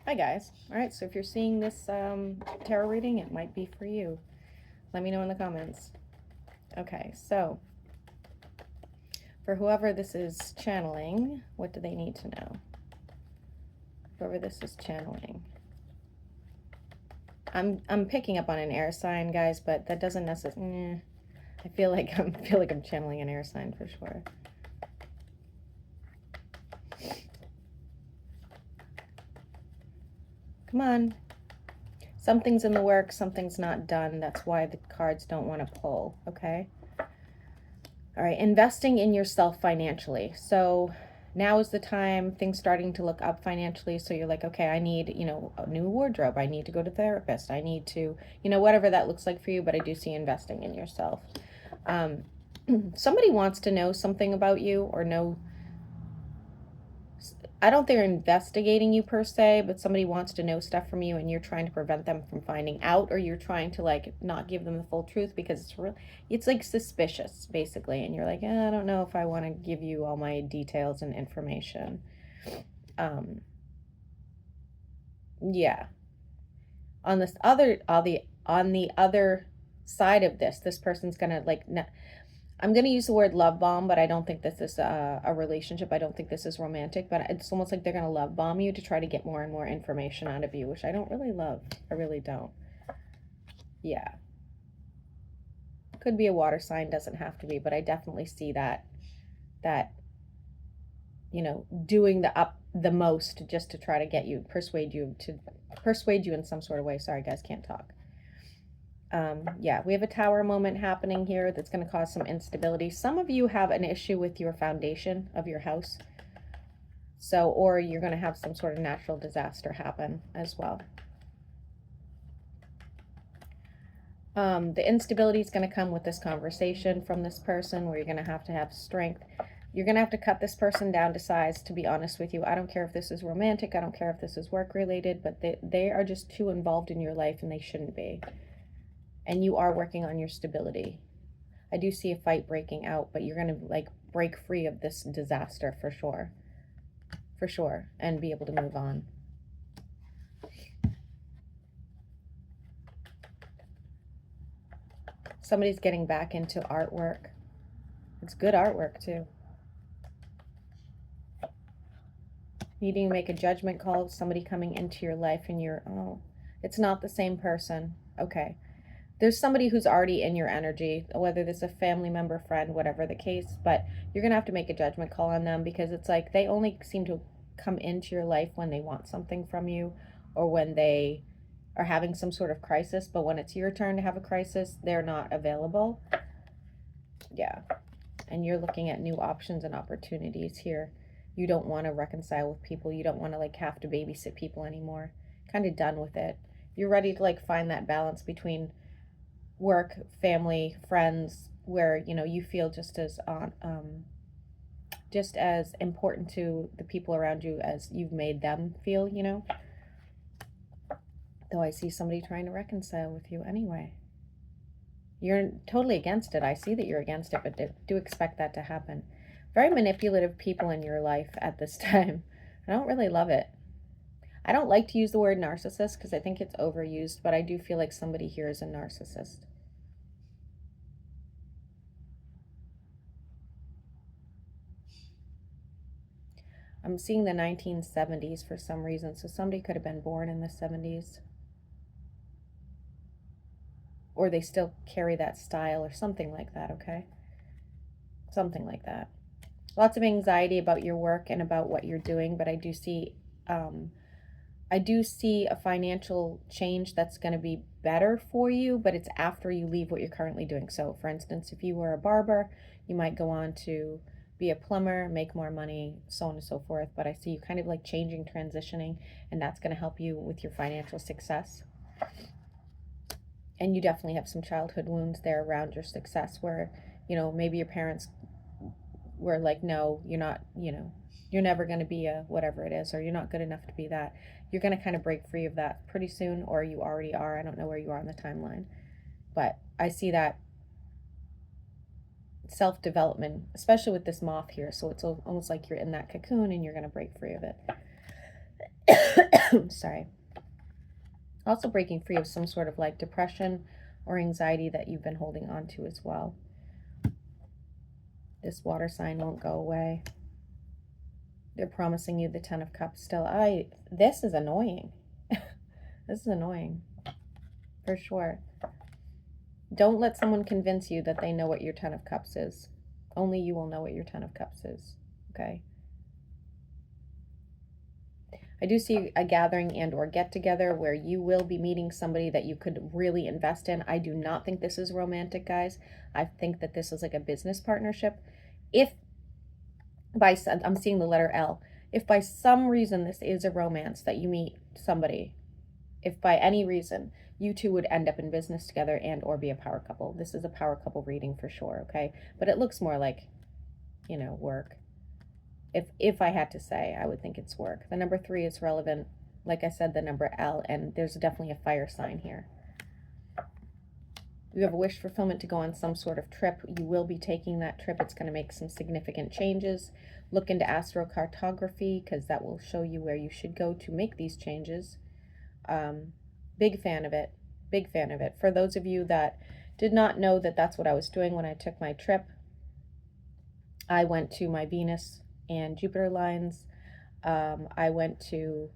Hi guys. All right, so if you're seeing this tarot reading, it might be for you. Let me know in the comments. Okay, so for whoever this is channeling, what do they need to know? Whoever this is channeling. I'm picking up on an air sign, guys, but that doesn't necessarily. I feel like I'm channeling an air sign for sure. Come on. Something's in the works, something's not done. That's why the cards don't want to pull, okay? All right, investing in yourself financially. So now is the time, things starting to look up financially. So you're like, okay, I need, a new wardrobe. I need to go to therapist. I need to, whatever that looks like for you. But I do see investing in yourself. Somebody wants to know something about you or know. I don't think they're investigating you per se, but somebody wants to know stuff from you and you're trying to prevent them from finding out, or you're trying to like not give them the full truth because it's like suspicious basically. And you're like, I don't know if I want to give you all my details and information. Yeah. On this other, on the other side of this person's gonna like, I'm going to use the word love bomb, but I don't think this is a relationship. I don't think this is romantic, but it's almost like they're going to love bomb you to try to get more and more information out of you, which I don't really love. I really don't. Yeah. Could be a water sign, doesn't have to be, but I definitely see that, doing the most just to try to get you, persuade you in some sort of way. Sorry, guys, can't talk. Yeah, we have a tower moment happening here that's going to cause some instability. Some of you have an issue with your foundation of your house. So, or you're going to have some sort of natural disaster happen as well. The instability is going to come with this conversation from this person where you're going to have strength. You're going to have to cut this person down to size, to be honest with you. I don't care if this is romantic. I don't care if this is work related, but they are just too involved in your life and they shouldn't be. And you are working on your stability. I do see a fight breaking out, but you're going to like break free of this disaster for sure. For sure. And be able to move on. Somebody's getting back into artwork. It's good artwork too. Needing to make a judgment call, somebody coming into your life and you're, oh, it's not the same person. Okay. There's somebody who's already in your energy, whether this is a family member, friend, whatever the case, but you're going to have to make a judgment call on them because it's like they only seem to come into your life when they want something from you or when they are having some sort of crisis, but when it's your turn to have a crisis, they're not available. Yeah. And you're looking at new options and opportunities here. You don't want to reconcile with people. You don't want to like have to babysit people anymore. Kind of done with it. You're ready to like find that balance between work, family, friends, where you feel just as important to the people around you as you've made them feel. Though I see somebody trying to reconcile with you anyway. You're totally against it. I see that you're against it, but do expect that to happen. Very manipulative people in your life at this time. I don't really love it. I don't like to use the word narcissist because I think it's overused, but I do feel like somebody here is a narcissist. I'm seeing the 1970s for some reason, so somebody could have been born in the 70s. Or they still carry that style or something like that, okay? Something like that. Lots of anxiety about your work and about what you're doing, but I do see a financial change that's going to be better for you, but it's after you leave what you're currently doing. So, for instance, if you were a barber, you might go on to be a plumber, make more money, so on and so forth. But I see you kind of like changing, transitioning, and that's going to help you with your financial success. And you definitely have some childhood wounds there around your success where, maybe your parents were like, no, you're not, you're never going to be a whatever it is, or you're not good enough to be that. You're going to kind of break free of that pretty soon, or you already are. I don't know where you are on the timeline, but I see that self-development, especially with this moth here. So it's almost like you're in that cocoon and you're going to break free of it. Sorry. Also breaking free of some sort of like depression or anxiety that you've been holding on to as well. This water sign won't go away. They're promising you the 10 of Cups still. This is annoying. This is annoying. For sure. Don't let someone convince you that they know what your 10 of Cups is. Only you will know what your 10 of Cups is. Okay? I do see a gathering and or get together where you will be meeting somebody that you could really invest in. I do not think this is romantic, guys. I think that this is like a business partnership. If I'm seeing the letter L. If by some reason this is a romance that you meet somebody, if by any reason you two would end up in business together and or be a power couple, this is a power couple reading for sure, okay? But it looks more like, work. If I had to say, I would think it's work. The number 3 is relevant. Like I said, the number L, and there's definitely a fire sign here. You have a wish fulfillment to go on some sort of trip. You will be taking that trip. It's going to make some significant changes. Look into astrocartography because that will show you where you should go to make these changes. Big fan of it. Big fan of it. For those of you that did not know that that's what I was doing when I took my trip, I went to my Venus and Jupiter lines. I went to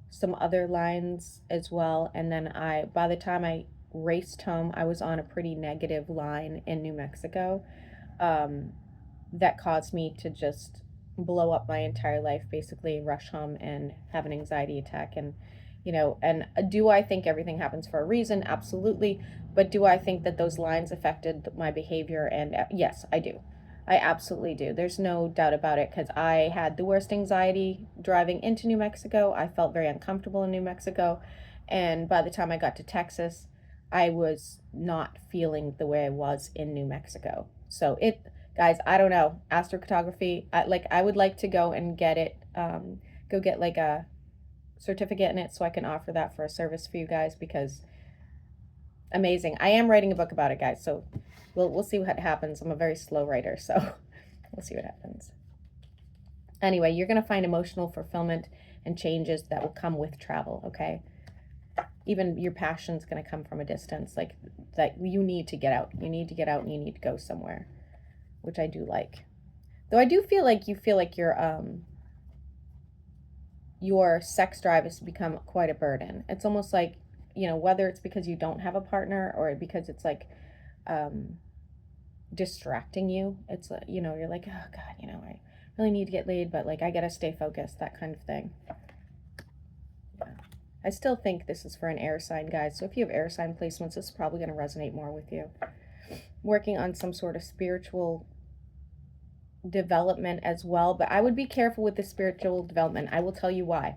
some other lines as well. And then by the time I raced home, I was on a pretty negative line in New Mexico. That caused me to just blow up my entire life, basically rush home and have an anxiety attack. And, and do I think everything happens for a reason? Absolutely. But do I think that those lines affected my behavior? And yes, I do. I absolutely do. There's no doubt about it because I had the worst anxiety driving into New Mexico. I felt very uncomfortable in New Mexico. And by the time I got to Texas, I was not feeling the way I was in New Mexico. So guys, I don't know. Astrocartography, I would like to go and get it, go get like a certificate in it so I can offer that for a service for you guys because amazing. I am writing a book about it, guys. So we'll see what happens. I'm a very slow writer, so we'll see what happens. Anyway, you're going to find emotional fulfillment and changes that will come with travel, okay? Even your passion's going to come from a distance, like that you need to get out. You need to get out and you need to go somewhere, which I do like. Though I do feel like your sex drive has become quite a burden. It's almost like, whether it's because you don't have a partner or because it's like distracting you. It's you're like, oh God, I really need to get laid, but like I gotta stay focused, that kind of thing. Yeah. I still think this is for an air sign, guys. So if you have air sign placements, this is probably going to resonate more with you. Working on some sort of spiritual development as well, but I would be careful with the spiritual development. I will tell you why.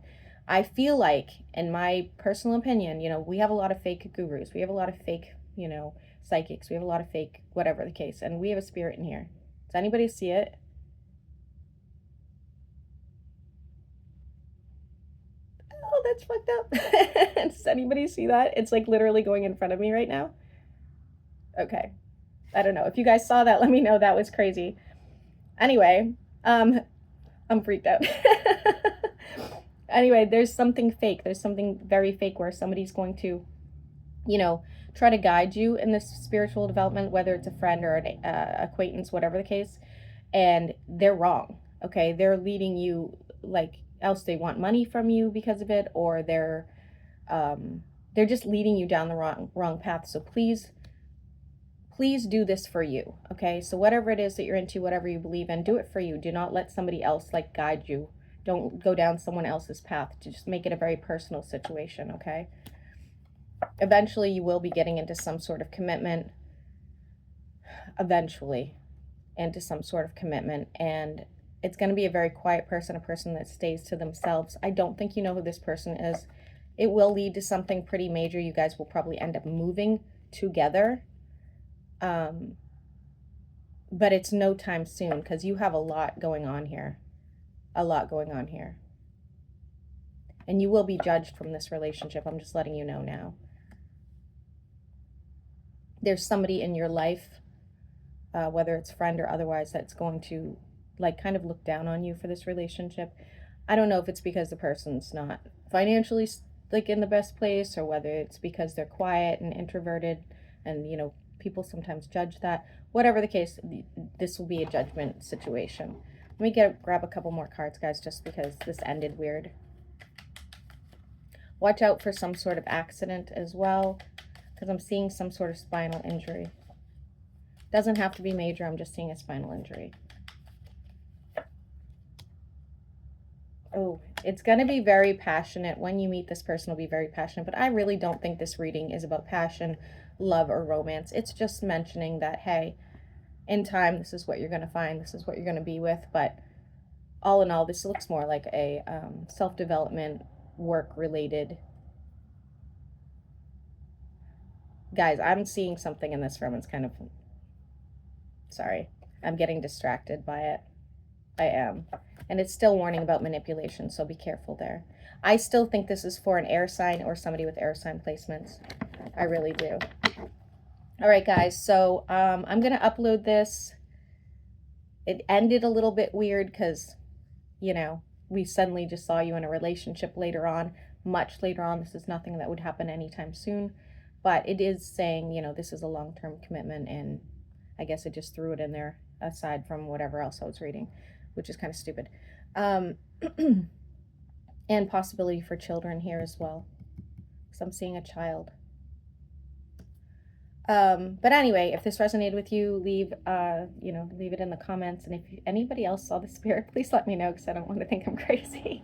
I feel like, in my personal opinion, we have a lot of fake gurus. We have a lot of fake, psychics. We have a lot of fake, whatever the case. And we have a spirit in here. Does anybody see it? Oh, that's fucked up. Does anybody see that? It's like literally going in front of me right now. Okay. I don't know. If you guys saw that, let me know. That was crazy. Anyway, I'm freaked out. Anyway, there's something fake. There's something very fake where somebody's going to, try to guide you in this spiritual development, whether it's a friend or an acquaintance, whatever the case, and they're wrong. Okay, they're leading you like else they want money from you because of it, or they're just leading you down the wrong path. So please do this for you. Okay, so whatever it is that you're into, whatever you believe in, do it for you. Do not let somebody else like guide you. Don't go down someone else's path. To just make it a very personal situation. Okay. Eventually you will be getting into some sort of commitment, and it's going to be a very quiet person, a person that stays to themselves. I don't think you know who this person is. It will lead to something pretty major. You guys will probably end up moving together, but it's no time soon because you have a lot going on here, and you will be judged from this relationship. I'm just letting you know now. There's somebody in your life, whether it's friend or otherwise, that's going to like kind of look down on you for this relationship. I don't know if it's because the person's not financially like in the best place, or whether it's because they're quiet and introverted, and people sometimes judge that. Whatever the case, this will be a judgment situation. Let me grab a couple more cards, guys, just because this ended weird. Watch out for some sort of accident as well, because I'm seeing some sort of spinal injury. Doesn't have to be major, I'm just seeing a spinal injury. Oh, it's going to be very passionate. When you meet this person, will be very passionate. But I really don't think this reading is about passion, love, or romance. It's just mentioning that, hey, in time, this is what you're going to find. This is what you're going to be with. But all in all, this looks more like a self-development, work-related. Guys, I'm seeing something in this room. It's kind of... Sorry. I'm getting distracted by it. I am. And it's still warning about manipulation, so be careful there. I still think this is for an air sign or somebody with air sign placements. I really do. All right, guys, so I'm going to upload this. It ended a little bit weird because, we suddenly just saw you in a relationship later on, much later on. This is nothing that would happen anytime soon. But it is saying, this is a long-term commitment, and I guess I just threw it in there aside from whatever else I was reading, which is kind of stupid. And possibility for children here as well, because I'm seeing a child. But anyway, if this resonated with you, leave it in the comments. And if anybody else saw the spirit, please let me know, because I don't want to think I'm crazy.